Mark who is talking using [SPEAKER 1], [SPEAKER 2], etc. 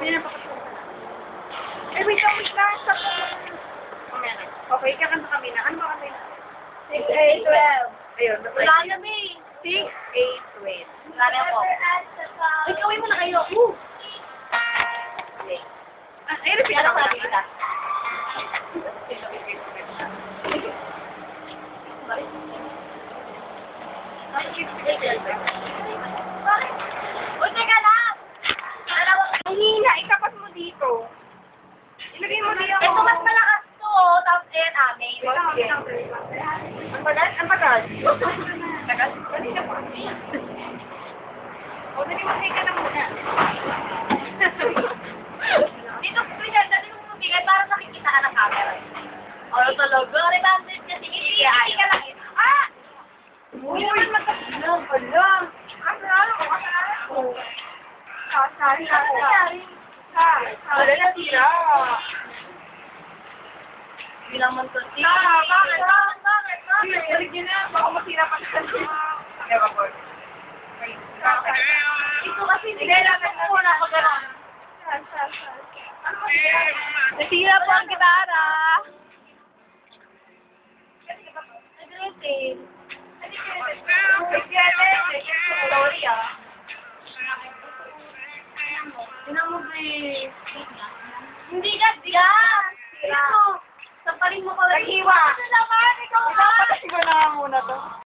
[SPEAKER 1] Eh, wait lang. Stop. Okay, kakanta kami na. Ano ba kami na?
[SPEAKER 2] 6, 8, 12.
[SPEAKER 1] Ayun.
[SPEAKER 2] Wala na, May.
[SPEAKER 1] 6, 8, 12.
[SPEAKER 2] Wala na po. Ay, gawin mo na kayo.
[SPEAKER 1] Ayun, repeat
[SPEAKER 2] Ano
[SPEAKER 1] ako
[SPEAKER 2] sabi
[SPEAKER 1] na.
[SPEAKER 2] kita? Uy, teka lang!
[SPEAKER 1] Ang hina, ikapat mo dito. Ilagay mo dito.
[SPEAKER 2] Ito mas malakas to, tapos ayan, May.
[SPEAKER 1] Ang bagal? Ang bagal? Tagal? Kanina pa. O, dali mo ka na muna.
[SPEAKER 2] Dito, Richard, dati mo mabigay para nakikitaan ng camera. Ano talaga? Redundant kasi. Hindi ka lang. Ah!
[SPEAKER 1] Uy, naman magkasilang. Ala. Kasaralo ko, kasaralo ko. Kasari
[SPEAKER 2] Ano nangyari?
[SPEAKER 1] Wala na tira.
[SPEAKER 2] Hindi naman to.
[SPEAKER 1] Bakit?
[SPEAKER 2] Bakit?
[SPEAKER 1] Balik niyo na. Baka masira pa na. Ewan ko.
[SPEAKER 2] Ito kasi nilalagay ko muna pag gano'n. Nasira po ang gitara. Nag-retain. Sorry ah. Tingnan mo, please. Hindi ka diyan. Ito. Sampalin mo pala.
[SPEAKER 1] Naghiwa.
[SPEAKER 2] Ano naman? Ikaw ba?
[SPEAKER 1] Siguro na muna to.